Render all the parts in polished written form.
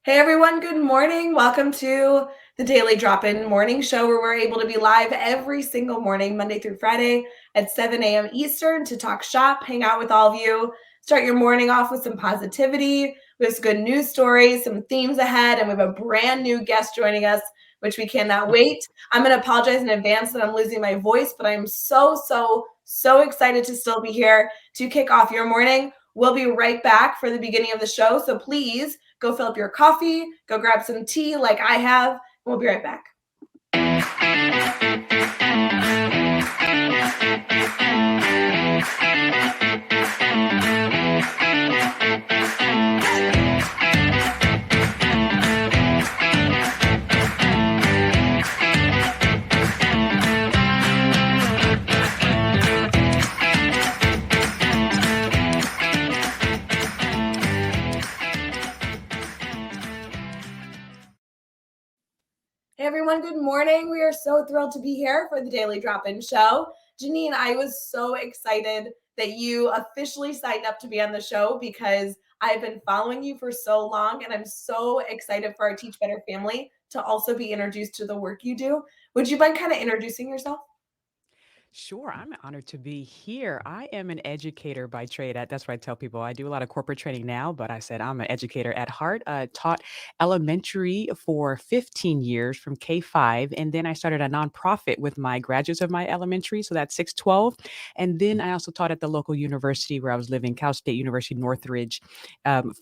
Hey everyone, good morning. Welcome to the Daily Drop-In Morning Show where we're able to be live every single morning, Monday through Friday at 7 a.m. Eastern to talk shop, hang out with all of you, start your morning off with some positivity, with some good news stories, some themes ahead, and we have a brand new guest joining us, which we cannot wait. I'm going to apologize in advance that I'm losing my voice, but I'm so excited to still be here to kick off your morning. We'll be right back for the beginning of the show, so please go fill up your coffee, go grab some tea like I have, and we'll be right back. Hey everyone, good morning. We are so thrilled to be here for the Daily Drop-In Show. Genein, I was so excited that you officially signed up to be on the show because I've been following you for so long, and I'm so excited for our Teach Better family to also be introduced to the work you do. Would you mind kind of introducing yourself? Sure, I'm honored to be here. I am an educator by trade. That's what I tell people. I do a lot of corporate training now, but I said I'm an educator at heart. Taught elementary for 15 years from K-5, and then I started a nonprofit with my graduates of my elementary, so that's 612. And then I also taught at the local university where I was living, Cal State University Northridge,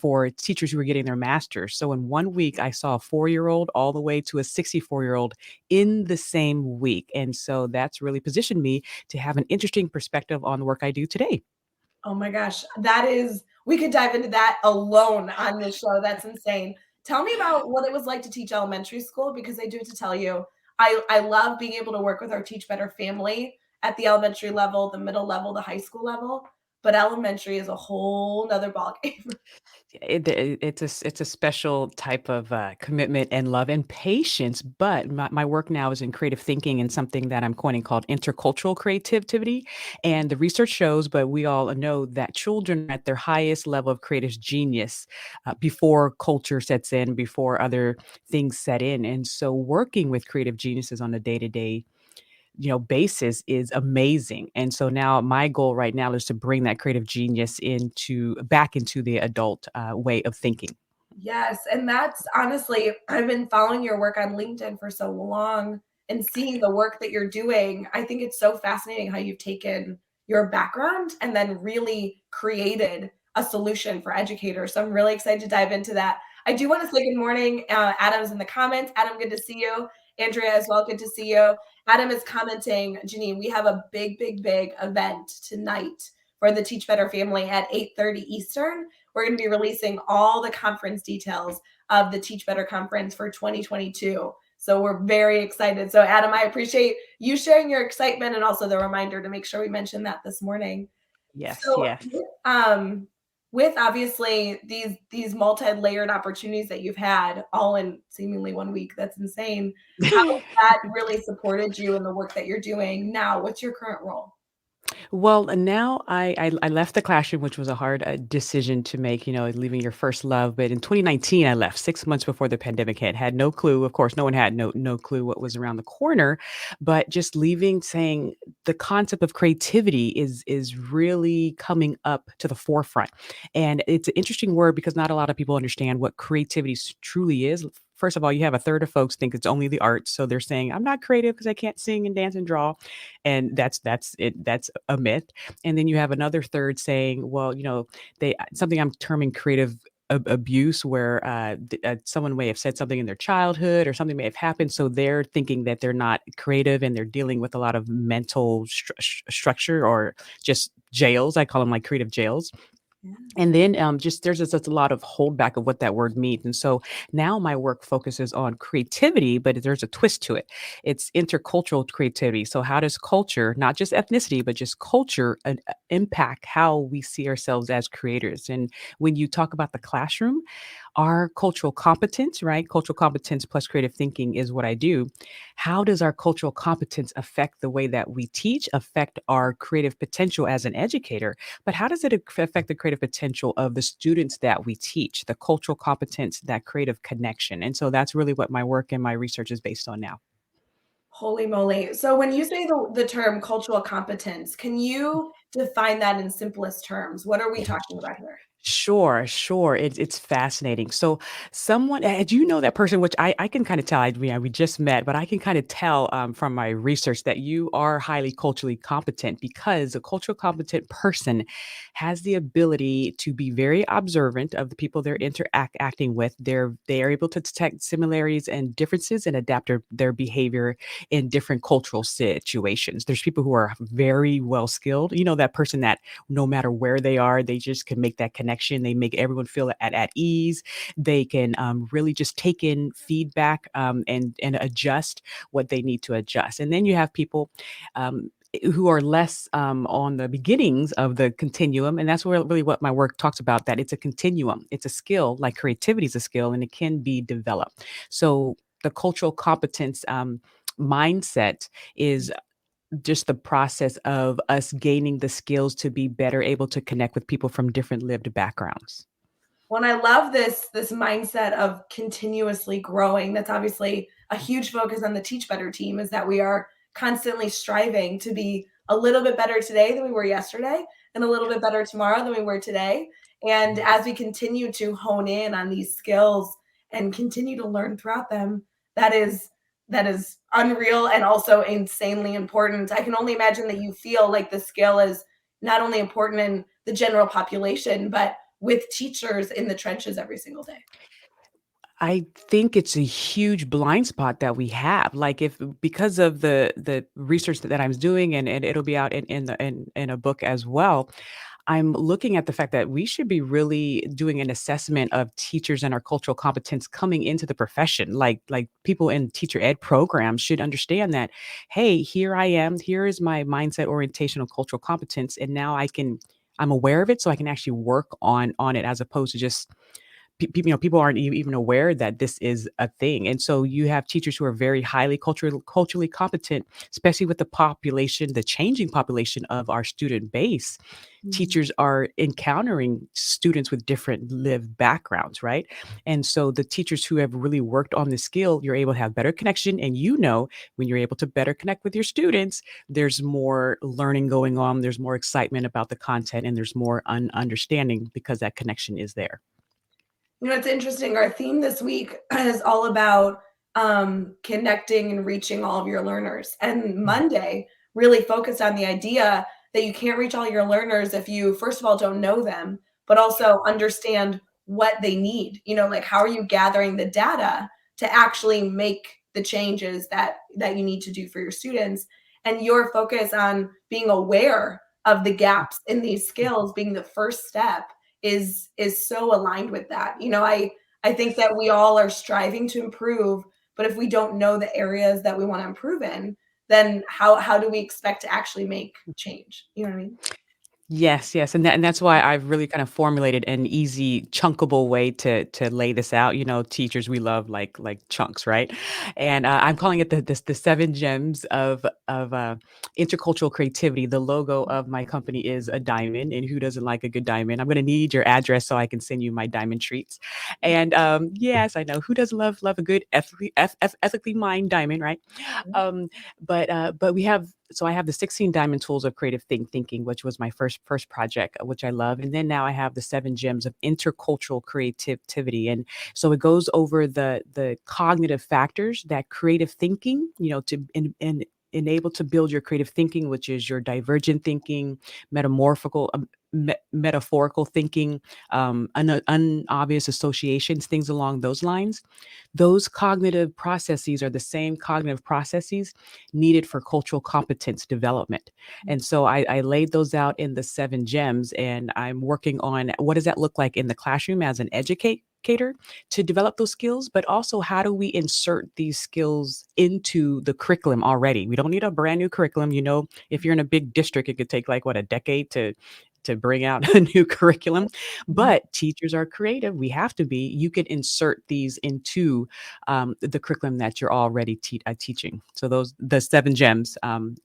for teachers who were getting their masters. So in one week, I saw a 4-year-old all the way to a 64-year-old in the same week, and so that's really positioned me to have an interesting perspective on the work I do today. Oh my gosh, we could dive into that alone on this show. That's insane. Tell me about what it was like to teach elementary school because I do have to tell you, I love being able to work with our Teach Better family at the elementary level, the middle level, the high school level, but elementary is a whole nother ballgame. It's a special type of commitment and love and patience. But my work now is in creative thinking and something that I'm coining called intercultural creativity. And the research shows, but we all know that children are at their highest level of creative genius before culture sets in, before other things set in. And so, working with creative geniuses on a day to day basis is amazing. And so now my goal right now is to bring that creative genius into back into the adult way of thinking. Yes, and that's honestly, I've been following your work on LinkedIn for so long and seeing the work that you're doing. I think it's so fascinating how you've taken your background and then really created a solution for educators. So I'm really excited to dive into that. I do want to say good morning. Adam's in the comments. Adam, good to see you. Andrea as well, good to see you. Adam is commenting, Janine, we have a big event tonight for the Teach Better family at 8:30 Eastern. We're going to be releasing all the conference details of the Teach Better conference for 2022. So we're very excited. So Adam, I appreciate you sharing your excitement and also the reminder to make sure we mention that this morning. Yes, So yes. um, with obviously these multi-layered opportunities that you've had all in seemingly one week, that's insane. How has that really supported you in the work that you're doing now? What's your current role? Well, now I left the classroom, which was a hard decision to make, leaving your first love. But in 2019, I left 6 months before the pandemic hit. Had no clue. Of course, no one had no clue what was around the corner. But just leaving, saying the concept of creativity is really coming up to the forefront, and it's an interesting word because not a lot of people understand what creativity truly is. First of all, you have a third of folks think it's only the arts, so they're saying I'm not creative because I can't sing and dance and draw, and that's it. That's a myth. And then you have another third saying, well, they something I'm terming creative abuse, where someone may have said something in their childhood or something may have happened, so they're thinking that they're not creative and they're dealing with a lot of mental structure or just jails. I call them like creative jails. Yeah. And then just there's just a lot of holdback of what that word means. And so now my work focuses on creativity, but there's a twist to it. It's intercultural creativity. So how does culture, not just ethnicity, but just culture, impact how we see ourselves as creators? And when you talk about the classroom, our cultural competence, right? Cultural competence plus creative thinking is what I do. How does our cultural competence affect the way that we teach, affect our creative potential as an educator? But how does it affect the creative potential of the students that we teach, the cultural competence, that creative connection? And so that's really what my work and my research is based on now. Holy moly. So when you say the term cultural competence, can you define that in simplest terms? What are we talking about here? Sure, sure. It's fascinating. So, someone, do you know that person? Which I can kind of tell. We just met, but I can kind of tell from my research that you are highly culturally competent because a cultural competent person has the ability to be very observant of the people they're interacting with. They are able to detect similarities and differences and adapt their behavior in different cultural situations. There's people who are very well skilled. You know, that person that no matter where they are, they just can make that connection. They make everyone feel at ease. They can really just take in feedback and adjust what they need to adjust. And then you have people who are less on the beginnings of the continuum. And that's where really what my work talks about, that it's a continuum. It's a skill, like creativity is a skill, and it can be developed. So the cultural competence mindset is just the process of us gaining the skills to be better able to connect with people from different lived backgrounds. When I love this mindset of continuously growing, that's obviously a huge focus on the Teach Better team, is that we are constantly striving to be a little bit better today than we were yesterday and a little bit better tomorrow than we were today. And as we continue to hone in on these skills and continue to learn throughout them, that is that is unreal and also insanely important. I can only imagine that you feel like the skill is not only important in the general population, but with teachers in the trenches every single day. I think it's a huge blind spot that we have. Like if because of the research that I'm doing, and it'll be out in a book as well. I'm looking at the fact that we should be really doing an assessment of teachers and our cultural competence coming into the profession. Like people in teacher ed programs should understand that, hey, here I am, here is my mindset, orientational, cultural competence, and now I'm aware of it, so I can actually work on it as opposed to just people aren't even aware that this is a thing. And so you have teachers who are very highly culturally competent, especially with the population, the changing population of our student base. Mhm. Teachers are encountering students with different lived backgrounds, right? And so the teachers who have really worked on the skill, you're able to have better connection. And when you're able to better connect with your students, there's more learning going on, there's more excitement about the content, and there's more understanding because that connection is there. You know, it's interesting. Our theme this week is all about connecting and reaching all of your learners. And Monday really focused on the idea that you can't reach all your learners if you, first of all, don't know them, but also understand what they need. You know, like how are you gathering the data to actually make the changes that you need to do for your students? And your focus on being aware of the gaps in these skills being the first step is so aligned with that. You know, I think that we all are striving to improve, but if we don't know the areas that we want to improve in, then how do we expect to actually make change? You know what I mean? Yes, yes, and that's why I've really kind of formulated an easy, chunkable way to lay this out. You know, teachers, we love like chunks, right? And I'm calling it the 7 gems of intercultural creativity. The logo of my company is a diamond, and who doesn't like a good diamond? I'm going to need your address so I can send you my diamond treats. And yes, I know who doesn't love a good ethically mined diamond, right? Um, but we have so I have the 16 diamond tools of creative thinking, which was my first project, which I love. And then now I have the 7 gems of intercultural creativity. And so it goes over the cognitive factors that creative thinking, to enable to build your creative thinking, which is your divergent thinking, metamorphical metaphorical thinking, unobvious associations, things along those lines. Those cognitive processes are the same cognitive processes needed for cultural competence development. And so I laid those out in the 7 gems, and I'm working on what does that look like in the classroom as an educator to develop those skills, but also how do we insert these skills into the curriculum already? We don't need a brand new curriculum. If you're in a big district, it could take like what, a decade to to bring out a new curriculum, Mhm. but teachers are creative. We have to be. You could insert these into the curriculum that you're already teaching. So those the 7 gems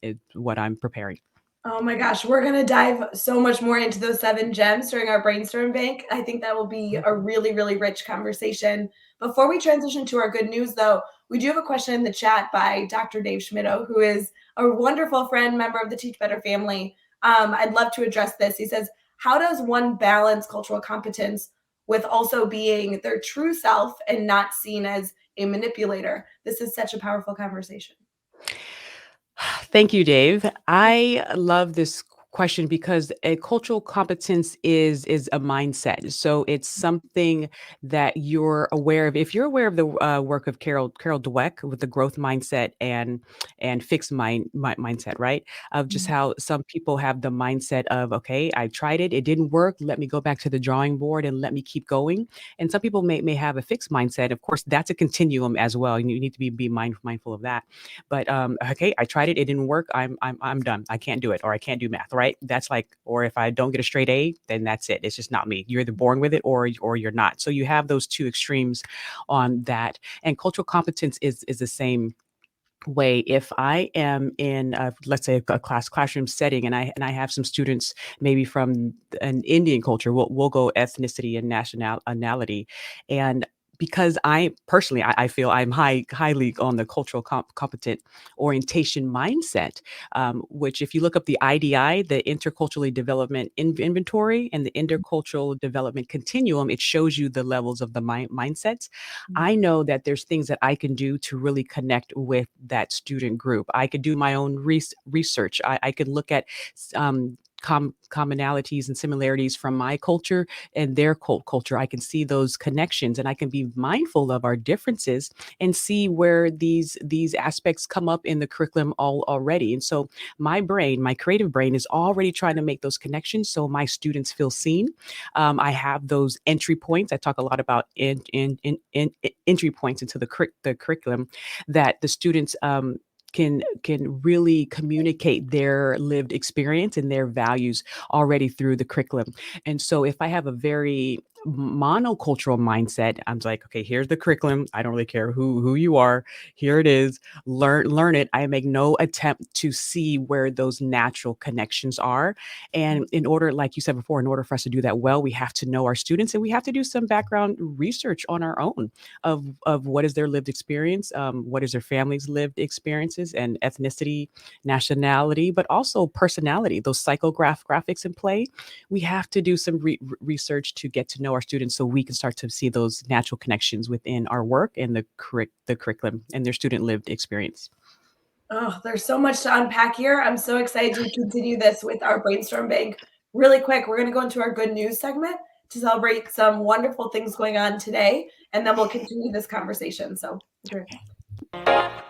is what I'm preparing. Oh my gosh, we're gonna dive so much more into those 7 gems during our brainstorm bank. I think that will be a really, really rich conversation. Before we transition to our good news, though, we do have a question in the chat by Dr. Dave Schmittou, who is a wonderful friend, member of the Teach Better family. I'd love to address this. He says, how does one balance cultural competence with also being their true self and not seen as a manipulator? This is such a powerful conversation. Thank you, Dave. I love this question because a cultural competence is a mindset. So it's something that you're aware of. If you're aware of the work of Carol Dweck with the growth mindset and fixed mindset, right? Of just Mhm. how some people have the mindset of, okay, I tried it, it didn't work. Let me go back to the drawing board and let me keep going. And some people may have a fixed mindset. Of course, that's a continuum as well. And you need to be mindful of that. But okay, I tried it, it didn't work. I'm done. I can't do it, or I can't do math. Right? That's like, or if I don't get a straight A, then that's it. It's just not me. You're either born with it or you're not. So you have those two extremes on that. And cultural competence is the same way. If I am in let's say a classroom setting and I have some students maybe from an Indian culture, we'll go ethnicity and nationality, and because I personally I feel I'm highly on the cultural competent orientation mindset, which if you look up the IDI, the interculturally development inventory, and the intercultural development continuum, it shows you the levels of the mindsets. I know that there's things that I can do to really connect with that student group. I could do my own research. I could look at commonalities and similarities from my culture and their culture. I can see those connections, and I can be mindful of our differences and see where these aspects come up in the curriculum already. And so my brain, my creative brain, is already trying to make those connections so my students feel seen. I have those entry points. I talk a lot about entry points into the curriculum that the students can really communicate their lived experience and their values already through the curriculum. And so if I have a very monocultural mindset, I'm like, okay, here's the curriculum. I don't really care who you are. Here it is. Learn it. I make no attempt to see where those natural connections are. And in order, like you said before, in order for us to do that well, we have to know our students and we have to do some background research on our own of what is their lived experience, what is their family's lived experiences and ethnicity, nationality, but also personality, those psychographics in play. We have to do some research to get to know our students so we can start to see those natural connections within our work and the curriculum and their student lived experience. Oh, there's so much to unpack here. I'm so excited to continue this with our brainstorm bank. Really quick, we're going to go into our good news segment to celebrate some wonderful things going on today, and then we'll continue this conversation. So, be right back.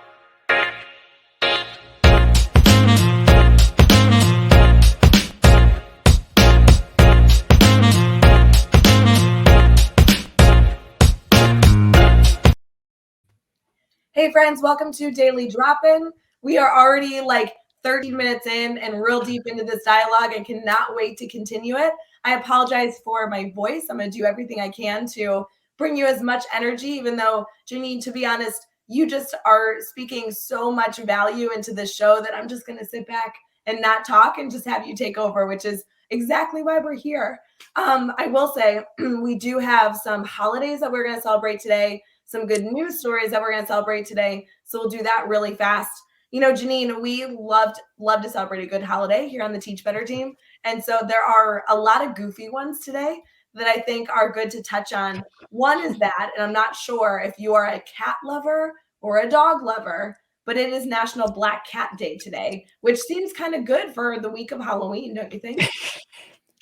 Hey, friends, welcome to Daily Drop In. We are already like 30 minutes in and real deep into this dialogue and cannot wait to continue it. I apologize for my voice. I'm going to do everything I can to bring you as much energy, even though, Janine, to be honest, you just are speaking so much value into this show that I'm just going to sit back and not talk and just have you take over, which is exactly why we're here. I will say we do have some holidays that we're going to celebrate today, some good news stories that we're going to celebrate today. So we'll do that really fast. You know, Janine, we love to celebrate a good holiday here on the Teach Better team. And so there are a lot of goofy ones today that I think are good to touch on. One is that, and I'm not sure if you are a cat lover or a dog lover, but it is National Black Cat Day today, which seems kind of good for the week of Halloween, don't you think?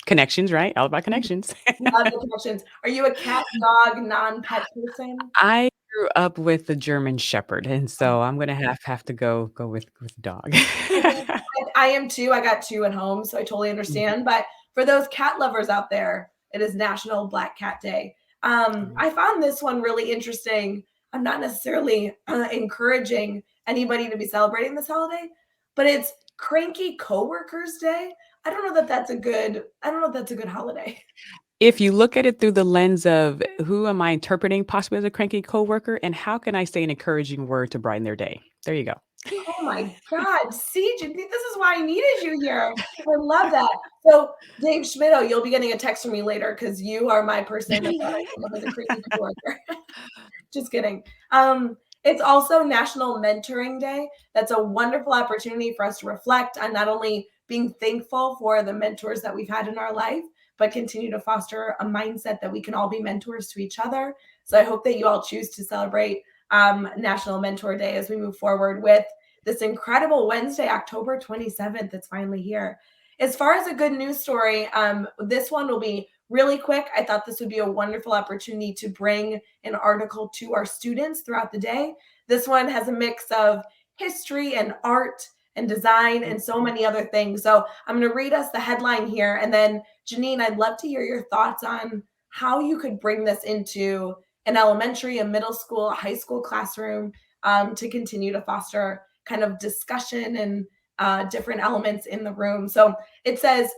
Connections, right? All about connections. Love the connections. Are you a cat, dog, non-pet person? I grew up with a German Shepherd, and so I'm gonna have to go with dog. I think I am too. I got 2 at home, so I totally Mhm. understand. But for those cat lovers out there, it is National Black Cat Day. I found this one really interesting. I'm not necessarily encouraging anybody to be celebrating this holiday, but it's Cranky Coworkers Day. I don't know if that's a good holiday. If you look at it through the lens of who am I interpreting possibly as a cranky coworker, and how can I say an encouraging word to brighten their day? There you go. Oh my god, see, this is why I needed you here. I love that. So, Dave Schmidto, you'll be getting a text from me later because you are my person that thought I came up as a cranky coworker. Just kidding. It's also National Mentoring Day. That's a wonderful opportunity for us to reflect on not only being thankful for the mentors that we've had in our life, but continue to foster a mindset that we can all be mentors to each other. So I hope that you all choose to celebrate National Mentor Day as we move forward with this incredible Wednesday, October 27th. It's finally here. As far as a good news story, this one will be really quick. I thought this would be a wonderful opportunity to bring an article to our students throughout the day. This one has a mix of history and art and design and so many other things. So I'm going to read us the headline here. And then, Genein, I'd love to hear your thoughts on how you could bring this into an elementary, a middle school, a high school classroom to continue to foster kind of discussion and different elements in the room. So it says,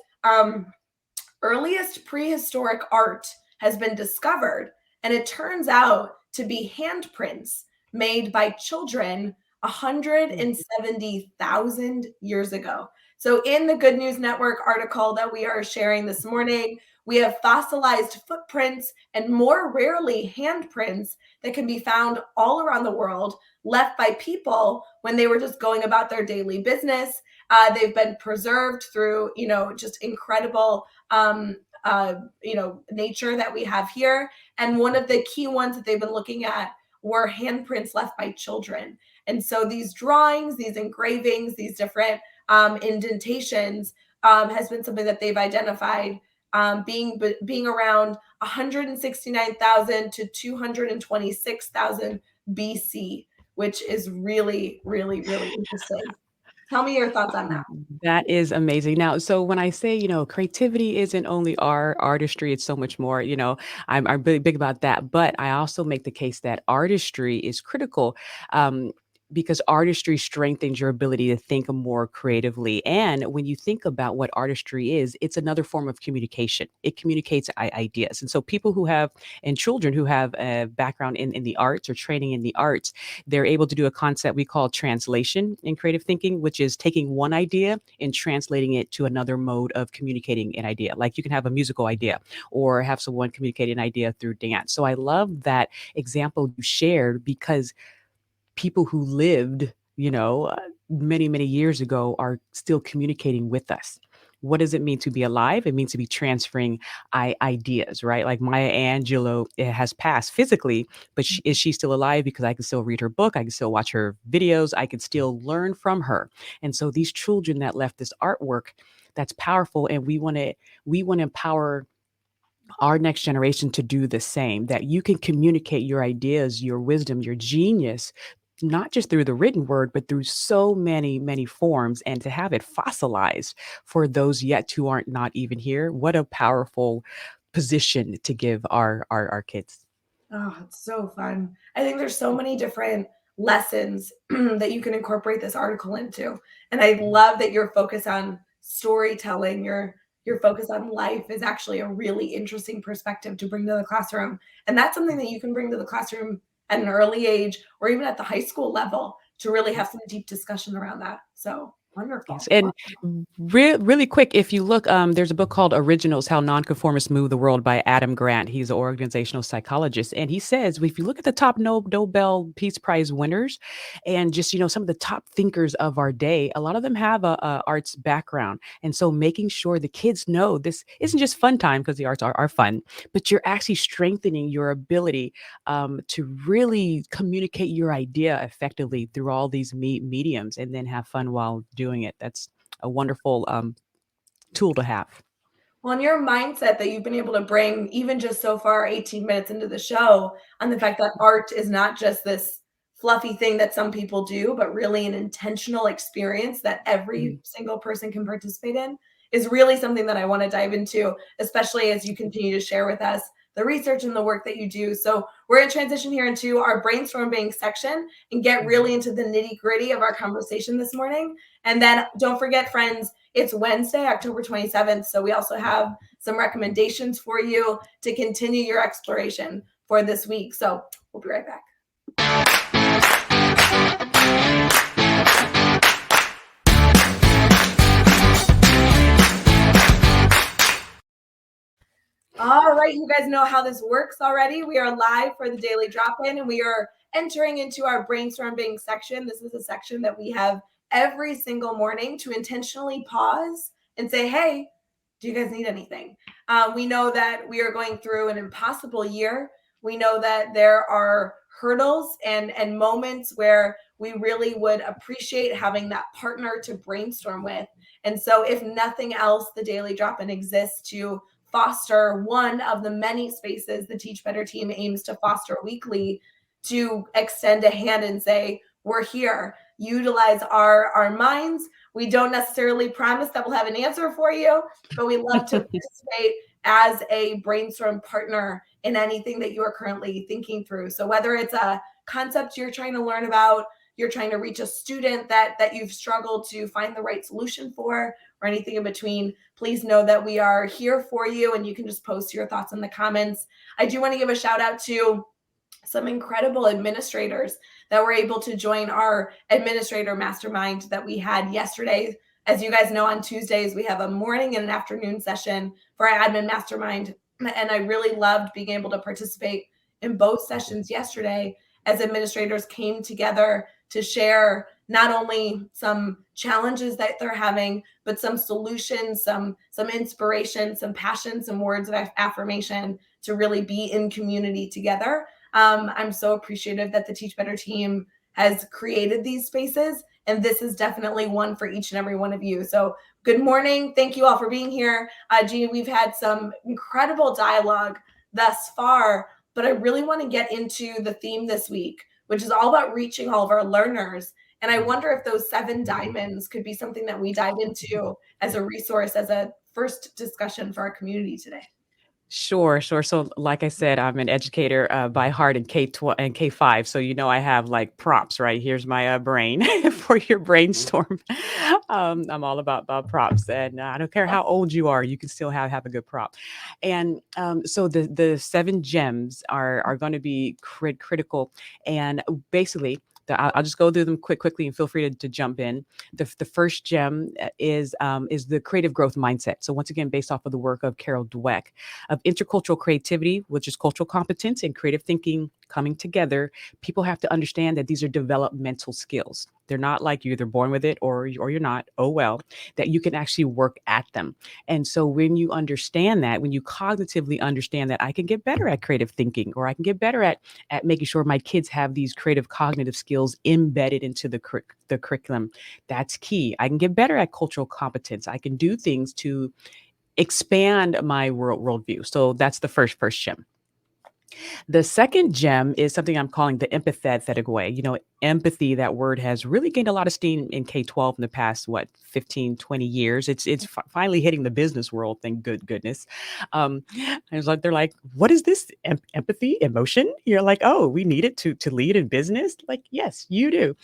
earliest prehistoric art has been discovered, and it turns out to be handprints made by children 170,000 years ago. So, in the Good News Network article that we are sharing this morning, we have fossilized footprints and more rarely handprints that can be found all around the world, left by people when they were just going about their daily business. They've been preserved through, just incredible nature that we have here. And one of the key ones that they've been looking at were handprints left by children. And so these drawings, these engravings, these different indentations has been something that they've identified being around 169,000 to 226,000 BC, which is really, really, really interesting. Tell me your thoughts on that. That is amazing. Now, so when I say, creativity isn't only artistry, it's so much more, I'm really big about that. But I also make the case that artistry is critical. Because artistry strengthens your ability to think more creatively. And when you think about what artistry is, it's another form of communication. It communicates ideas. And so people who have, and children who have a background in the arts or training in the arts, they're able to do a concept we call translation in creative thinking, which is taking one idea and translating it to another mode of communicating an idea. Like you can have a musical idea or have someone communicate an idea through dance. So I love that example you shared because people who lived, many, many years ago are still communicating with us. What does it mean to be alive? It means to be transferring ideas, right? Like Maya Angelou has passed physically, but is she still alive? Because I can still read her book, I can still watch her videos, I can still learn from her. And so these children that left this artwork, that's powerful, and we want to empower our next generation to do the same, that you can communicate your ideas, your wisdom, your genius, not just through the written word, but through so many, many forms, and to have it fossilized for those yet who aren't not even here. What a powerful position to give our kids. Oh, it's so fun. I think there's so many different lessons that you can incorporate this article into. And I love that your focus on storytelling, your focus on life is actually a really interesting perspective to bring to the classroom. And that's something that you can bring to the classroom at an early age or even at the high school level to really have some deep discussion around that. So Yes, wonderful. and really quick, if you look, there's a book called Originals: How Nonconformists Move the World by Adam Grant. He's an organizational psychologist, and he says if you look at the top Nobel Peace Prize winners, and just some of the top thinkers of our day, a lot of them have a arts background, and so making sure the kids know this isn't just fun time because the arts are fun, but you're actually strengthening your ability to really communicate your idea effectively through all these mediums, and then have fun while doing it. That's a wonderful tool to have. Well, and your mindset that you've been able to bring, even just so far, 18 minutes into the show, on the fact that art is not just this fluffy thing that some people do, but really an intentional experience that every Mm. single person can participate in, is really something that I want to dive into, especially as you continue to share with us the research and the work that you do. So we're going to transition here into our brainstorming section and get really into the nitty gritty of our conversation this morning. And then don't forget, friends, it's Wednesday, October 27th. So we also have some recommendations for you to continue your exploration for this week. So we'll be right back. All right, you guys know how this works already. We are live for the daily drop-in, and we are entering into our brainstorming section. This is a section that we have every single morning to intentionally pause and say, hey, do you guys need anything? We know that we are going through an impossible year. We know that there are hurdles and moments where we really would appreciate having that partner to brainstorm with. And so if nothing else, the daily drop-in exists to foster one of the many spaces the Teach Better team aims to foster weekly, to extend a hand and say, we're here. Utilize our minds. We don't necessarily promise that we'll have an answer for you, but we love to participate as a brainstorm partner in anything that you are currently thinking through. So whether it's a concept you're trying to learn about, you're trying to reach a student that you've struggled to find the right solution for, or anything in between, please know that we are here for you, and you can just post your thoughts in the comments. I do want to give a shout out to some incredible administrators that were able to join our administrator mastermind that we had yesterday. As you guys know, on Tuesdays, we have a morning and an afternoon session for our admin mastermind. And I really loved being able to participate in both sessions yesterday as administrators came together to share not only some challenges that they're having, but some solutions, some inspiration, some passion, some words of affirmation to really be in community together. I'm so appreciative that the Teach Better team has created these spaces, and this is definitely one for each and every one of you. So good morning. Thank you all for being here. Jean, we've had some incredible dialogue thus far, but I really want to get into the theme this week, which is all about reaching all of our learners. And I wonder if those 7 diamonds could be something that we dive into as a resource, as a first discussion for our community today. Sure, sure. So, like I said, I'm an educator by heart in K-12 and K-5. So, I have like prompts, right? Here's my brain for your brainstorm. I'm all about prompts, and I don't care how old you are, you can still have a good prompt. And so the 7 gems are going to be critical, and basically. I'll just go through them quickly, and feel free to jump in. The first gem is the creative growth mindset. So once again, based off of the work of Carol Dweck, of intercultural creativity, which is cultural competence and creative thinking coming together. People have to understand that these are developmental skills. They're not like you're either born with it or you're not. Oh, well, that you can actually work at them. And so when you understand that, when you cognitively understand that I can get better at creative thinking, or I can get better at making sure my kids have these creative cognitive skills embedded into the curriculum, that's key. I can get better at cultural competence. I can do things to expand my worldview. So that's the first gem. The second gem is something I'm calling the empathetic way. Empathy, that word has really gained a lot of steam in K-12 in the past, 15, 20 years. It's finally hitting the business world, thank goodness. It's like, they're like, what is this empathy, emotion? You're like, oh, we need it to lead in business? Like, yes, you do.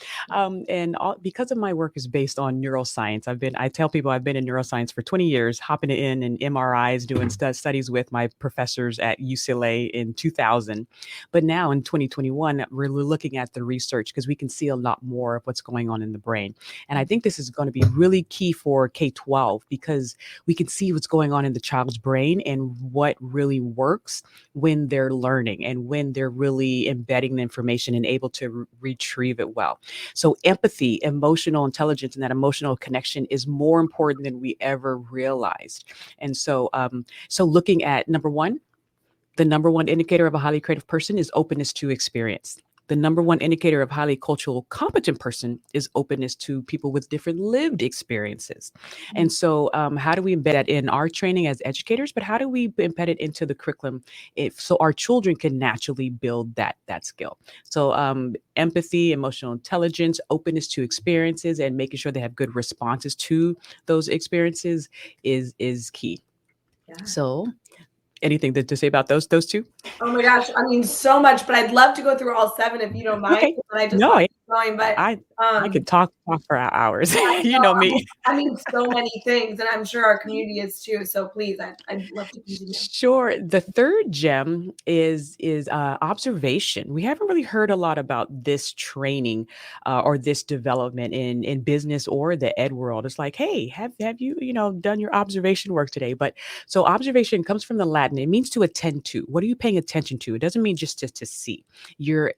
Because of my work is based on neuroscience, I tell people I've been in neuroscience for 20 years, hopping in and MRIs, doing studies with my professors at UCLA in 2000. But now in 2021, we're looking at the research because we can see a lot more of what's going on in the brain. And I think this is going to be really key for K-12 because we can see what's going on in the child's brain and what really works when they're learning and when they're really embedding the information and able to retrieve it well. So empathy, emotional intelligence, and that emotional connection is more important than we ever realized. And so, looking at number one, the number one indicator of a highly creative person is openness to experience. The number one indicator of highly cultural competent person is openness to people with different lived experiences. And so how do we embed that in our training as educators, but how do we embed it into the curriculum so our children can naturally build that skill? So empathy, emotional intelligence, openness to experiences, and making sure they have good responses to those experiences is key. Yeah. So Anything to say about those two? Oh my gosh, I mean, so much, but I'd love to go through all 7 if you don't mind, Okay. and I just No, want to keep going, but, I I um, could talk for hours. yeah, You no, know me. I mean, so many things, and I'm sure our community is too, so please, I'd love to continue. Sure. The third gem is observation. We haven't really heard a lot about this training or this development in business or the ed world. It's like, hey, have you done your observation work today? But so observation comes from the Latin. It means to attend to. What are you paying attention to? It doesn't mean just to see. You're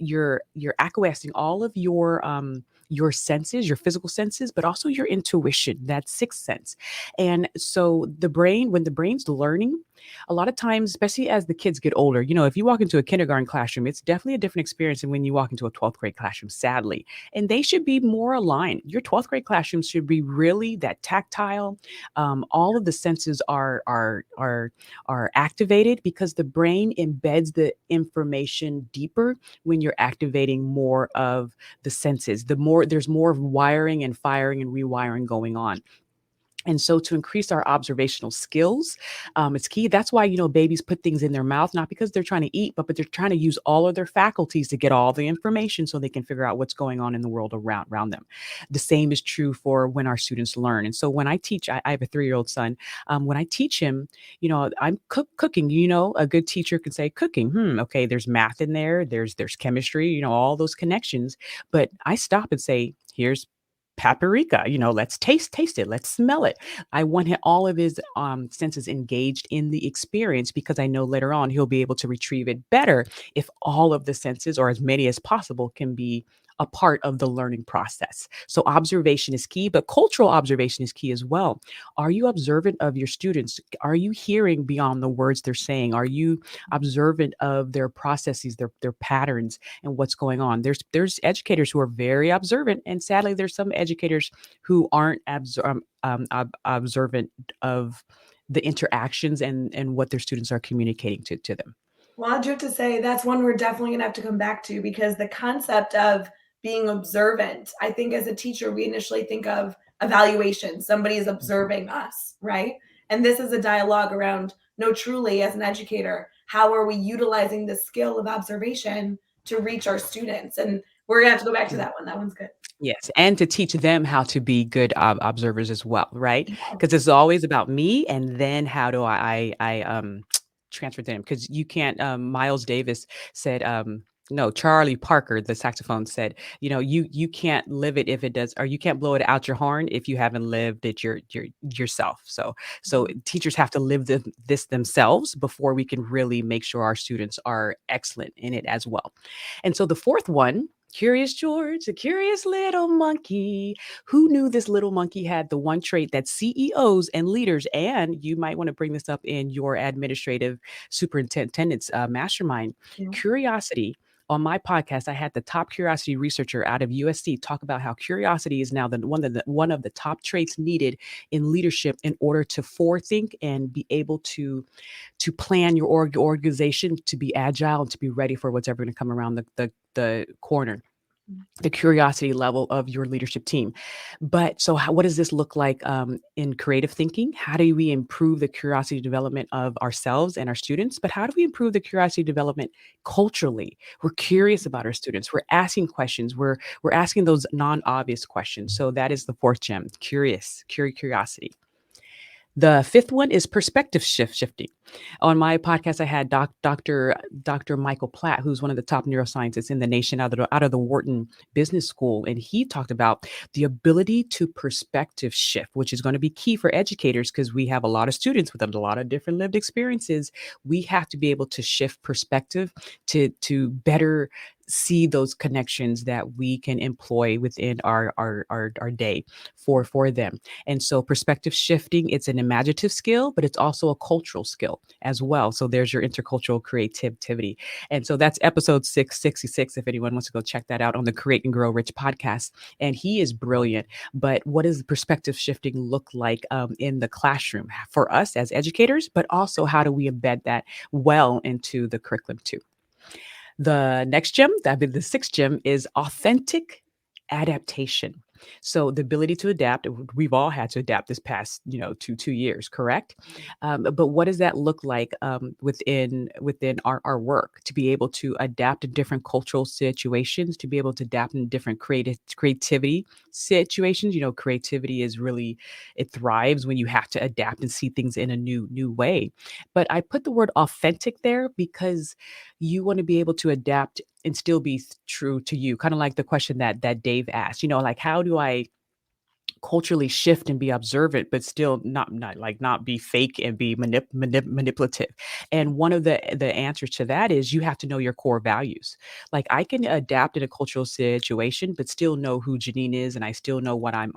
acquiescing all of your senses, your physical senses, but also your intuition, that sixth sense. And so the brain, when the brain's learning, a lot of times, especially as the kids get older, if you walk into a kindergarten classroom, it's definitely a different experience than when you walk into a 12th grade classroom, sadly. And they should be more aligned. Your 12th grade classroom should be really that tactile. All of the senses are activated because the brain embeds the information deeper when you're activating more of the senses. There's more wiring and firing and rewiring going on. And so to increase our observational skills, it's key. That's why, babies put things in their mouth, not because they're trying to eat, but they're trying to use all of their faculties to get all the information so they can figure out what's going on in the world around them. The same is true for when our students learn. And so when I teach, I have a 3-year-old son. When I teach him, I'm cooking, a good teacher can say cooking. Okay, there's math in there. There's chemistry, all those connections. But I stop and say, here's paprika, let's taste it, let's smell it. I want all of his senses engaged in the experience because I know later on he'll be able to retrieve it better if all of the senses, or as many as possible, can be a part of the learning process. So observation is key, but cultural observation is key as well. Are you observant of your students? Are you hearing beyond the words they're saying? Are you observant of their processes, their patterns, and what's going on? There's educators who are very observant, and sadly, there's some educators who aren't observant of the interactions and what their students are communicating to them. Well, I do have to say that's one we're definitely gonna have to come back to because the concept of being observant, I think as a teacher, we initially think of evaluation. Somebody is observing us, right? And this is a dialogue around, no, truly, as an educator, how are we utilizing the skill of observation to reach our students? And we're gonna have to go back to that one. That one's good. Yes, and to teach them how to be good observers as well, right? Because it's always about me, and then how do I transfer to them? Because you can't. Miles Davis said, no, Charlie Parker, the saxophone said, you can't live it if it does, or you can't blow it out your horn if you haven't lived it yourself. So teachers have to live this themselves before we can really make sure our students are excellent in it as well. And so the fourth one, Curious George, the curious little monkey. Who knew this little monkey had the one trait that CEOs and leaders, and you might want to bring this up in your administrative superintendent's mastermind, Yeah. curiosity. On my podcast, I had the top curiosity researcher out of USC talk about how curiosity is now one of the top traits needed in leadership in order to forethink and be able to plan your organization to be agile and to be ready for what's ever going to come around the corner, the curiosity level of your leadership team. But so what does this look like in creative thinking? How do we improve the curiosity development of ourselves and our students? But how do we improve the curiosity development culturally? We're curious about our students. We're asking questions. We're asking those non-obvious questions. So that is the fourth gem, curiosity. The fifth one is perspective shifting. On my podcast, I had Dr. Michael Platt, who's one of the top neuroscientists in the nation out of the Wharton Business School, and he talked about the ability to perspective shift, which is going to be key for educators because we have a lot of students with a lot of different lived experiences. We have to be able to shift perspective to better see those connections that we can employ within our day for them. And so perspective shifting, it's an imaginative skill, but it's also a cultural skill as well. So there's your intercultural creativity. And so that's episode 666, if anyone wants to go check that out on the Create and Grow Rich podcast. And he is brilliant. But what does perspective shifting look like in the classroom for us as educators, but also how do we embed that well into the curriculum too? The next gem, that'd be the sixth gem, is authentic adaptation. So the ability to adapt, we've all had to adapt this past, 2 years, correct? But what does that look like within our work to be able to adapt to different cultural situations, to be able to adapt in different creativity situations? Creativity is really, it thrives when you have to adapt and see things in a new way. But I put the word authentic there because you want to be able to adapt and still be true to you. Kind of like the question that Dave asked, like how do I culturally shift and be observant, but still not be fake and be manipulative. And one of the answers to that is you have to know your core values. Like I can adapt in a cultural situation, but still know who Janine is, and I still know what I'm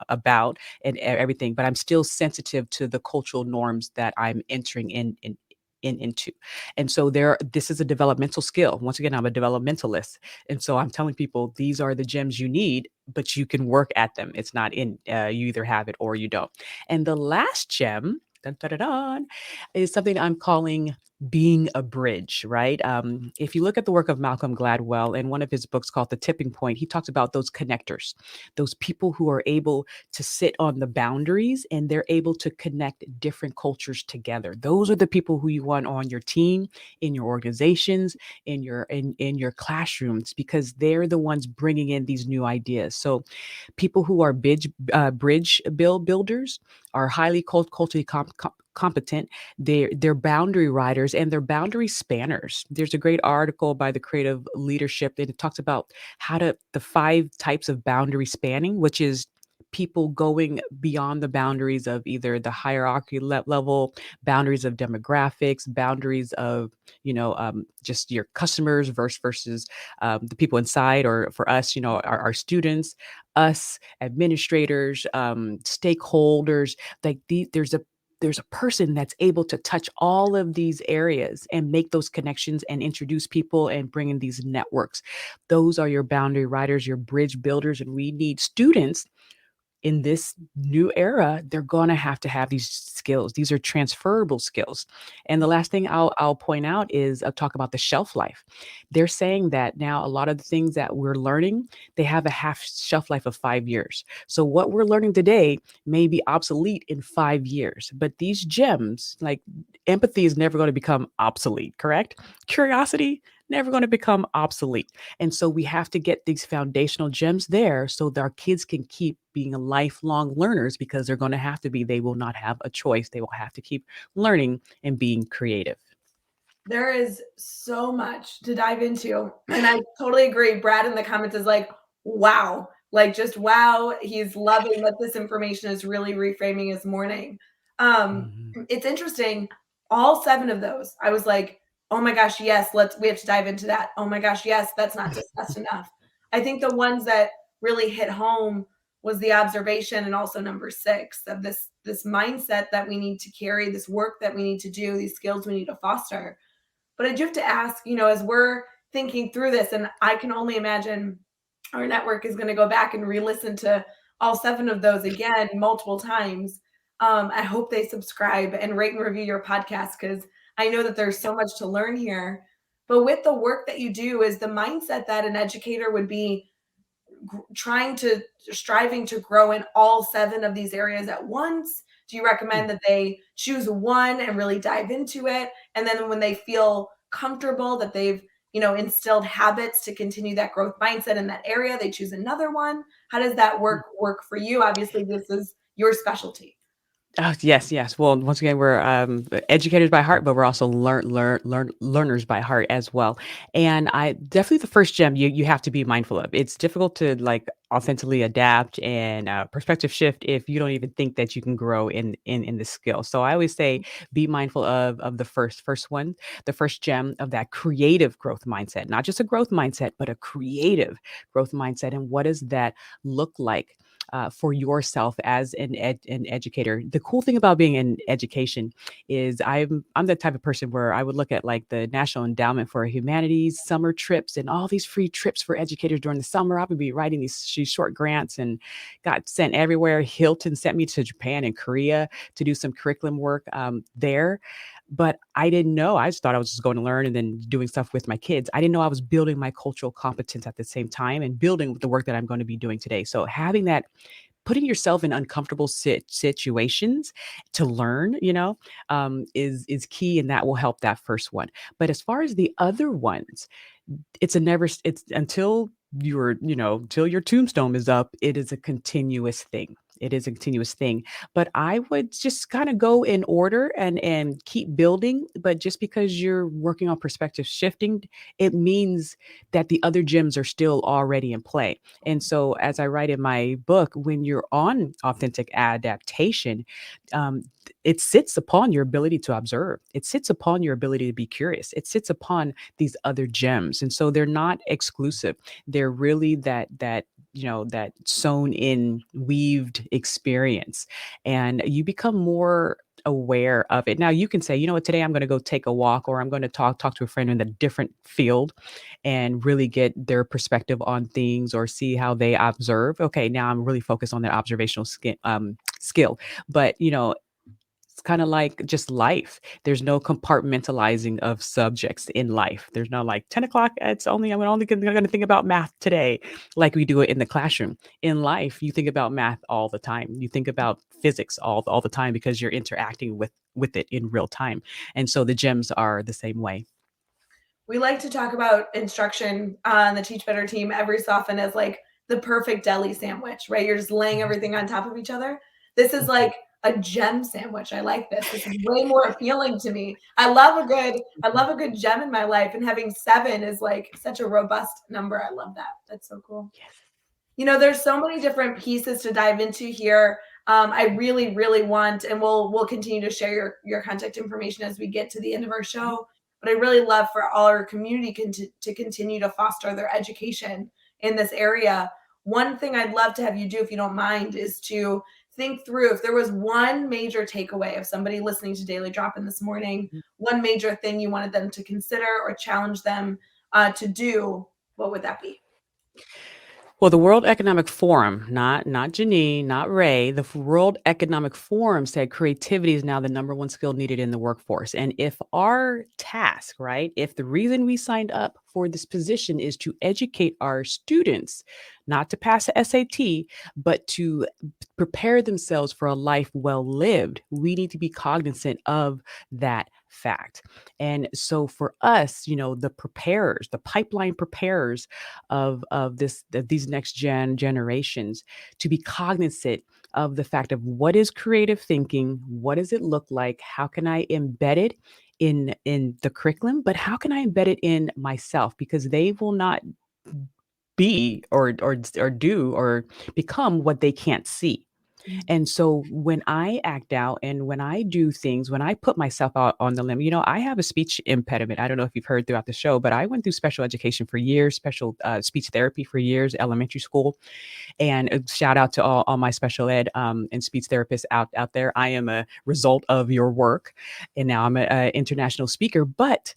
about and everything. But I'm still sensitive to the cultural norms that I'm entering into. And so this is a developmental skill. Once again, I'm a developmentalist. And so I'm telling people these are the gems you need, but you can work at them. It's not you either have it or you don't. And the last gem, dun, dun, dun, dun, is something I'm calling being a bridge, right? If you look at the work of Malcolm Gladwell in one of his books called The Tipping Point, he talks about those connectors, those people who are able to sit on the boundaries and they're able to connect different cultures together. Those are the people who you want on your team, in your organizations, in your classrooms, because they're the ones bringing in these new ideas. So people who are bridge builders are highly culturally competent. They're boundary riders and they're boundary spanners. There's a great article by the Creative Leadership that it talks about the 5 types of boundary spanning, which is people going beyond the boundaries of either the hierarchy level, boundaries of demographics, boundaries of just your customers versus the people inside, or for us, our students, us administrators, stakeholders. Like there's a person that's able to touch all of these areas and make those connections and introduce people and bring in these networks. Those are your boundary riders, your bridge builders, and we need students in this new era. They're going to have these skills. These are transferable skills. And the last thing I'll point out is I'll talk about the shelf life. They're saying that now a lot of the things that we're learning, they have a half shelf life of 5 years. So what we're learning today may be obsolete in 5 years. But these gems, like empathy, is never going to become obsolete, correct? Curiosity, never going to become obsolete. And so we have to get these foundational gems there so that our kids can keep being lifelong learners, because they're going to have to be. They will not have a choice. They will have to keep learning and being creative. There is so much to dive into. And I totally agree. Brad in the comments is like, wow, like just wow. He's loving that this information is really reframing his morning. Mhm. It's interesting. All 7 of those, I was like, oh my gosh, yes, we have to dive into that. Oh my gosh, yes, that's not discussed enough. I think the ones that really hit home was the observation, and also number 6 of this mindset that we need to carry, this work that we need to do, these skills we need to foster. But I do have to ask, as we're thinking through this, and I can only imagine our network is going to go back and re-listen to all 7 of those again multiple times. I hope they subscribe and rate and review your podcast, because I know that there's so much to learn here. But with the work that you do, is the mindset that an educator would be striving to grow in all 7 of these areas at once? Do you recommend that they choose one and really dive into it, and then when they feel comfortable that they've instilled habits to continue that growth mindset in that area, they choose another one? How does that work for you? Obviously this is your specialty. Oh, yes, yes. Well, once again, we're educators by heart, but we're also learners by heart as well. And I definitely, the first gem you have to be mindful of. It's difficult to like authentically adapt and perspective shift if you don't even think that you can grow in the skill. So I always say be mindful of the first one, the first gem of that creative growth mindset, not just a growth mindset, but a creative growth mindset. And what does that look like? For yourself as an educator. The cool thing about being in education is I'm the type of person where I would look at like the National Endowment for Humanities summer trips and all these free trips for educators during the summer. I would be writing these short grants and got sent everywhere. Hilton sent me to Japan and Korea to do some curriculum work there. But I didn't know. I just thought I was just going to learn and then doing stuff with my kids. I didn't know I was building my cultural competence at the same time and building the work that I'm going to be doing today. So having that, putting yourself in uncomfortable situations to learn, is key, and that will help that first one. But as far as the other ones, it's until till your tombstone is up, it is a continuous thing. It is a continuous thing. But I would just kind of go in order and keep building. But just because you're working on perspective shifting, it means that the other gems are still already in play. And so, as I write in my book, when you're on authentic adaptation, um, it sits upon your ability to observe. It sits upon your ability to be curious. It sits upon these other gems, and so they're not exclusive. They're really that sewn in, weaved experience, and you become more aware of it. Now you can say, you know what, today I'm going to go take a walk, or I'm going to talk to a friend in a different field and really get their perspective on things or see how they observe. Okay, now I'm really focused on that observational skill. But it's kind of like just life. There's no compartmentalizing of subjects in life. There's no like 10 o'clock. I'm only going to think about math today, like we do it in the classroom. In life, you think about math all the time. You think about physics all the time because you're interacting with it in real time. And so the gems are the same way. We like to talk about instruction on the Teach Better team every so often as like the perfect deli sandwich, right? You're just laying everything on top of each other. This is like a gem sandwich. I like this. This is way more appealing to me. I love a good gem in my life, and having 7 is like such a robust number. I love that. That's so cool. Yes. There's so many different pieces to dive into here. I really, really want, and we'll continue to share your contact information as we get to the end of our show. But I really love for all our community to continue to foster their education in this area. One thing I'd love to have you do, if you don't mind, is to think through if there was one major takeaway of somebody listening to Daily Drop In this morning, one major thing you wanted them to consider or challenge them to do, what would that be? Well, the World Economic Forum, not Genein, not Rae, the World Economic Forum said creativity is now the number one skill needed in the workforce. And if our task, right, if the reason we signed up for this position is to educate our students, not to pass the SAT, but to prepare themselves for a life well lived, we need to be cognizant of that fact. And so for us, the preparers, the pipeline preparers of these next generations, to be cognizant of the fact of what is creative thinking, what does it look like, how can I embed it in the curriculum, but how can I embed it in myself, because they will not be or do or become what they can't see. And so when I act out and when I do things, when I put myself out on the limb, I have a speech impediment. I don't know if you've heard throughout the show, but I went through special education for years, special speech therapy for years, elementary school. And shout out to all my special ed and speech therapists out there. I am a result of your work. And now I'm an international speaker. But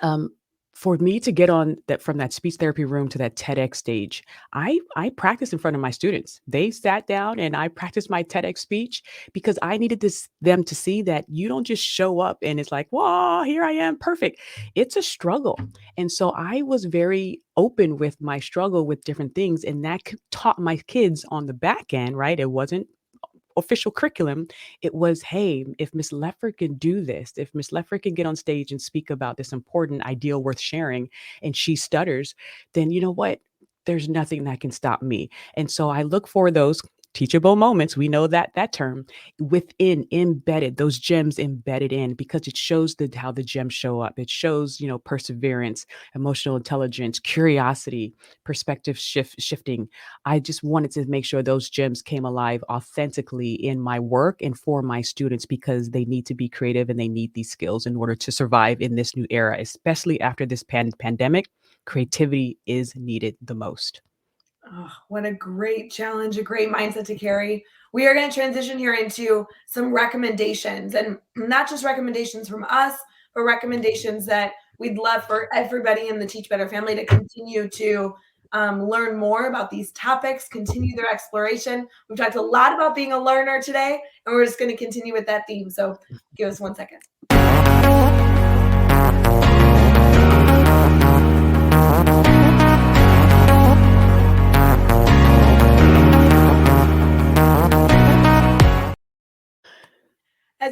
um, for me to get on that, from that speech therapy room to that TEDx stage, I practiced in front of my students. They sat down and I practiced my TEDx speech because I needed them to see that you don't just show up and it's like, "Whoa, here I am, perfect." It's a struggle. And so I was very open with my struggle with different things, and that taught my kids on the back end, right? It wasn't official curriculum. It was, hey, if Miss Leffler can do this, if Miss Leffler can get on stage and speak about this important ideal worth sharing, and she stutters, then you know what? There's nothing that can stop me. And so I look for those teachable moments. We know that term within, embedded, those gems embedded in, because it shows how the gems show up. It shows, perseverance, emotional intelligence, curiosity, perspective shifting. I just wanted to make sure those gems came alive authentically in my work and for my students, because they need to be creative and they need these skills in order to survive in this new era, especially after this pandemic. Creativity is needed the most. Oh, what a great challenge, a great mindset to carry. We are going to transition here into some recommendations, and not just recommendations from us, but recommendations that we'd love for everybody in the Teach Better family to continue to learn more about these topics, continue their exploration. We've talked a lot about being a learner today, and we're just going to continue with that theme. So give us 1 second.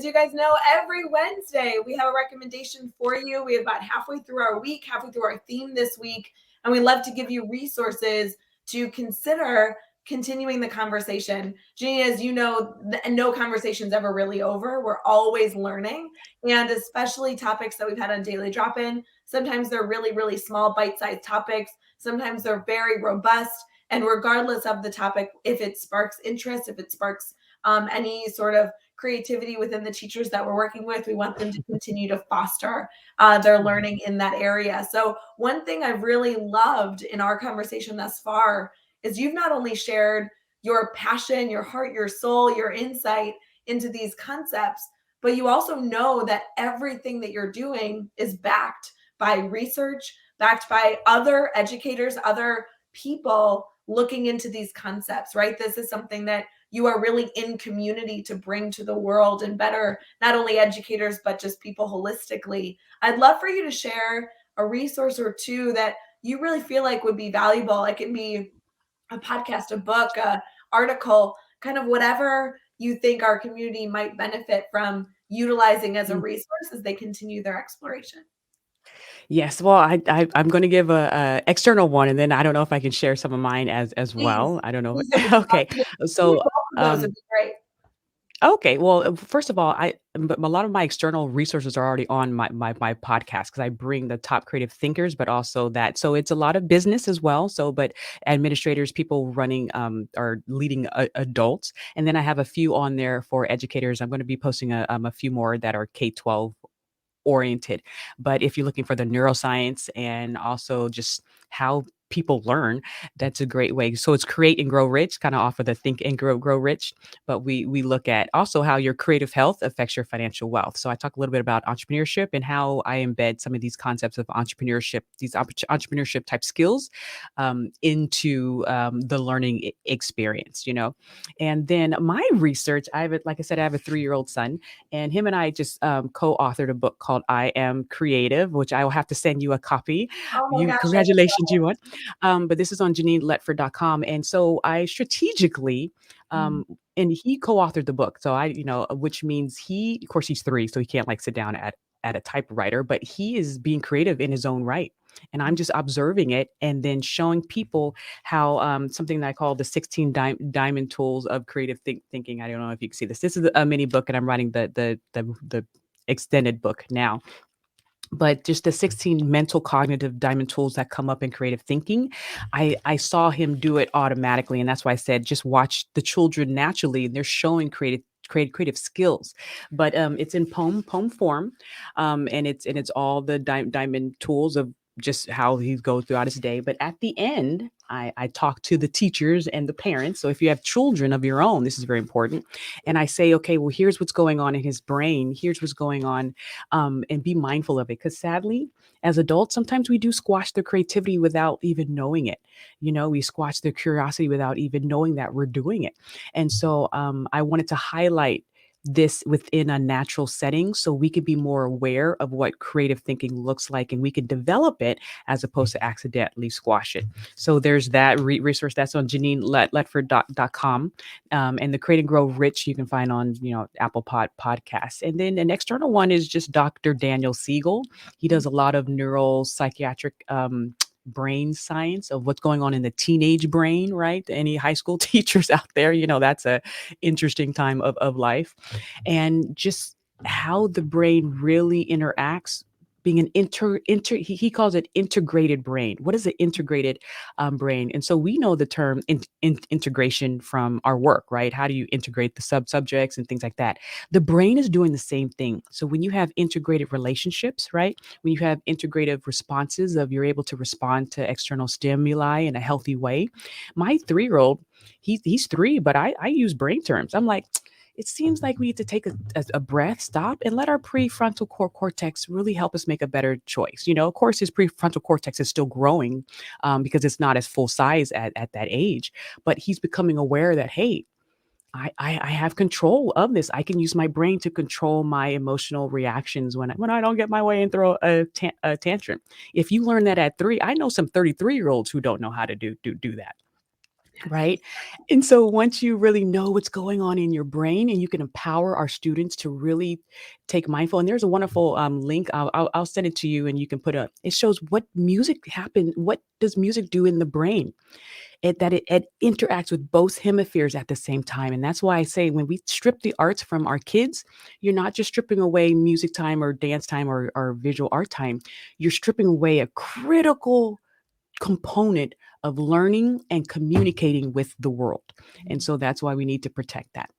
as you guys know, every Wednesday we have a recommendation for you. We're about halfway through our week, halfway through our theme this week, and we love to give you resources to consider continuing the conversation. Jeannie, as you know, no conversation's ever really over. We're always learning, and especially topics that we've had on Daily Drop-In. Sometimes they're really, really small, bite-sized topics. Sometimes they're very robust. And regardless of the topic, if it sparks interest, if it sparks any sort of creativity within the teachers that we're working with, we want them to continue to foster their learning in that area. So one thing I've really loved in our conversation thus far is you've not only shared your passion, your heart, your soul, your insight into these concepts, but you also know that everything that you're doing is backed by research, backed by other educators, other people looking into these concepts, right? This is something that you are really in community to bring to the world and better not only educators, but just people holistically. I'd love for you to share a resource or two that you really feel like would be valuable. It can be a podcast, a book, a article, kind of whatever you think our community might benefit from utilizing as a Mm. resource as they continue their exploration. Yes, well, I'm gonna give a external one, and then I don't know if I can share some of mine as Please, well. I don't know. please, if it's Okay. possible. Maybe So, both of those would um be great. okay, well, first of all, but a lot of my external resources are already on my podcast because I bring the top creative thinkers, but also that so it's a lot of business as well. So, but administrators, people running or leading adults, and then I have a few on there for educators. I'm going to be posting a few more that are K-12 oriented. But if you're looking for the neuroscience and also just how people learn, that's a great way. So it's Create and Grow Rich, kind of off of the Think and Grow Rich. But we look at also how your creative health affects your financial wealth. So I talk a little bit about entrepreneurship and how I embed some of these concepts of entrepreneurship, these entrepreneurship type skills into the learning experience, you know. And then my research, like I said, I have a 3-year-old son, and him and I just co-authored a book called I Am Creative, which I will have to send you a copy. Oh my You gosh, I congratulations, you won. But this is on JanineLetford.com. And so I strategically mm, and he co-authored the book. So which means of course he's 3, so he can't like sit down at a typewriter, but he is being creative in his own right. And I'm just observing it and then showing people how something that I call the 16 diamond tools of creative thinking. I don't know if you can see this. This is a mini book, and I'm writing the extended book now. But just the 16 mental cognitive diamond tools that come up in creative thinking, I saw him do it automatically, and that's why I said just watch the children naturally, and they're showing creative skills. But it's in poem form, and it's all the diamond tools of just how he goes throughout his day. But at the end, I talk to the teachers and the parents. So if you have children of your own, this is very important. And I say, okay, well, here's what's going on in his brain. Here's what's going on, and be mindful of it. Because sadly, as adults, sometimes we do squash their creativity without even knowing it. You know, we squash their curiosity without even knowing that we're doing it. And so I wanted to highlight this within a natural setting so we could be more aware of what creative thinking looks like and we could develop it as opposed to accidentally squash it. So there's that resource that's on JanineLetford.com. And the Create and Grow Rich you can find on, Apple Podcasts. And then an external one is just Dr. Daniel Siegel. He does a lot of neural psychiatric brain science of what's going on in the teenage brain, right? Any high school teachers out there, that's a interesting time of life. And just how the brain really interacts, being an he calls it integrated brain. What is an integrated brain? And so we know the term integration from our work, right? How do you integrate the subjects and things like that? The brain is doing the same thing. So when you have integrated relationships, right? When you have integrative responses of you're able to respond to external stimuli in a healthy way. My 3-year-old, he's 3, but I use brain terms. I'm like, it seems like we need to take a breath, stop, and let our prefrontal cortex really help us make a better choice. Of course, his prefrontal cortex is still growing because it's not as full size at that age, but he's becoming aware that, hey, I have control of this. I can use my brain to control my emotional reactions when I don't get my way and throw a tantrum. If you learn that at 3, I know some 33-year-olds who don't know how to do that. right? And so once you really know what's going on in your brain and you can empower our students to really take mindful, and there's a wonderful link. I'll send it to you, and you can put a. It shows what music happen. What does music do in the brain? It interacts with both hemispheres at the same time, and that's why I say when we strip the arts from our kids, you're not just stripping away music time or dance time or visual art time. You're stripping away a critical component of learning and communicating with the world. And so that's why we need to protect that.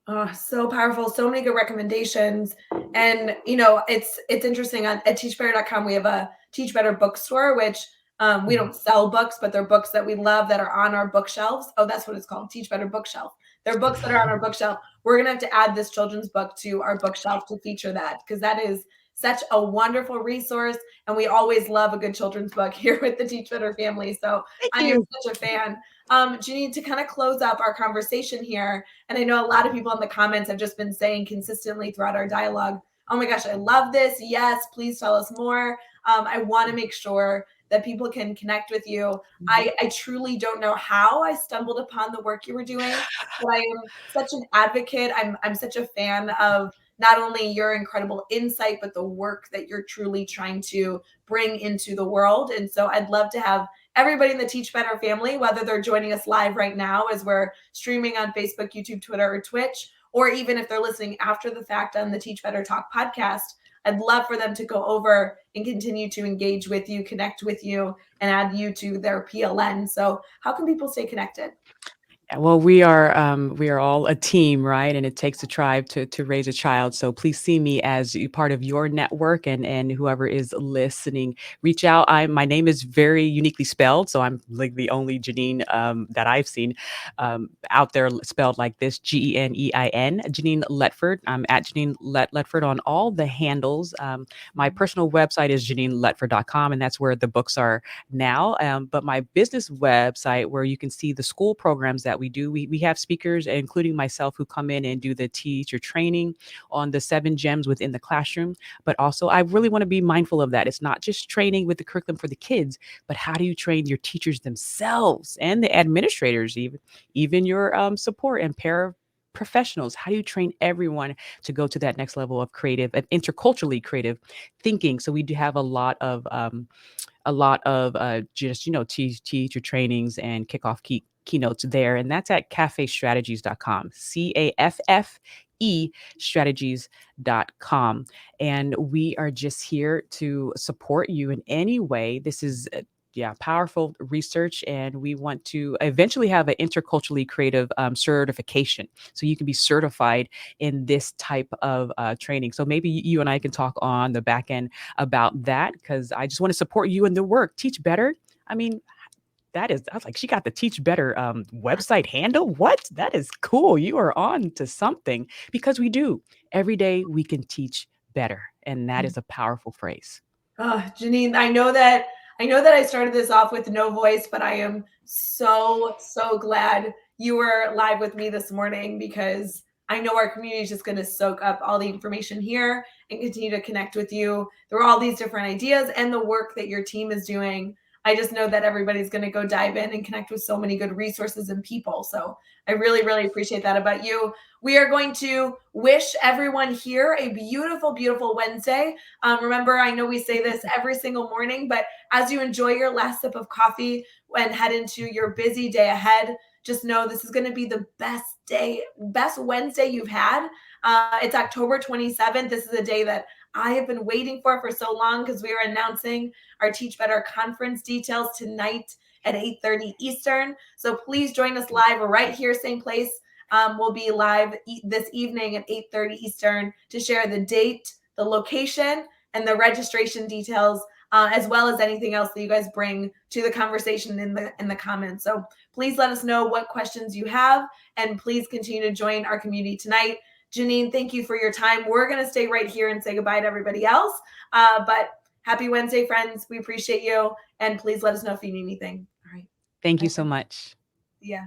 Oh, so powerful. So many good recommendations. And it's interesting on at teachbetter.com we have a Teach Better bookstore, which we Mhm. don't sell books, but they're books that we love that are on our bookshelves. Oh, that's what it's called, Teach Better Bookshelf. They're books that are on our bookshelf. We're gonna have to add this children's book to our bookshelf to feature that because that is such a wonderful resource. And we always love a good children's book here with the Teach Better family. So Thank I am you. such a fan. Janine, to kind of close up our conversation here, and I know a lot of people in the comments have just been saying consistently throughout our dialogue, oh my gosh, I love this. Yes, please tell us more. I want to make sure that people can connect with you. Mhm. I truly don't know how I stumbled upon the work you were doing, but I am such an advocate. I'm such a fan of not only your incredible insight, but the work that you're truly trying to bring into the world. And so I'd love to have everybody in the Teach Better family, whether they're joining us live right now as we're streaming on Facebook, YouTube, Twitter, or Twitch, or even if they're listening after the fact on the Teach Better Talk podcast, I'd love for them to go over and continue to engage with you, connect with you, and add you to their PLN. So, how can people stay connected? Yeah, well, we are all a team, right? And it takes a tribe to raise a child. So please see me as part of your network, and whoever is listening, reach out. My name is very uniquely spelled, so I'm like the only Janine that I've seen out there spelled like this: Genein, Janine Letford. I'm at Janine Letford on all the handles. My personal website is JanineLetford.com, and that's where the books are now. But my business website, where you can see the school programs that we do, we have speakers, including myself, who come in and do the teacher training on the 7 gems within the classroom. But also, I really want to be mindful of that. It's not just training with the curriculum for the kids, but how do you train your teachers themselves and the administrators, even your support and professionals? How do you train everyone to go to that next level of creative and interculturally creative thinking? So we do have a lot of just teacher trainings and kickoff keynotes there, and that's at caffestrategies.com. CAFFE strategies.com. And we are just here to support you in any way. This is yeah, powerful research, and we want to eventually have an interculturally creative certification, so you can be certified in this type of training. So maybe you and I can talk on the back end about that, because I just want to support you in the work. Teach Better. I mean, I was like, she got the Teach Better website handle. What? That is cool. You are on to something, because we do. Every day we can teach better. And that is a powerful phrase. Oh, Janine, I know that I started this off with no voice, but I am so glad you were live with me this morning because I know our community is just going to soak up all the information here and continue to connect with you through all these different ideas and the work that your team is doing. I just know that everybody's going to go dive in and connect with so many good resources and people. So I really appreciate that about you. We are going to wish everyone here a beautiful Wednesday. Remember, I know we say this every single morning, but as you enjoy your last sip of coffee and head into your busy day ahead, just know this is going to be the best day, best Wednesday you've had. It's October 27th. This is a day that I have been waiting for so long because we are announcing our Teach Better conference details tonight at 8:30 Eastern. So please join us live right here, same place. We'll be live this evening at 8:30 Eastern to share the date, the location, and the registration details, as well as anything else that you guys bring to the conversation in the comments. So please let us know what questions you have, and please continue to join our community tonight. Janine, thank you for your time. We're going to stay right here and say goodbye to everybody else. But happy Wednesday, friends. We appreciate you, and please let us know if you need anything. All right. Thank Bye, you so friends. much. Yeah.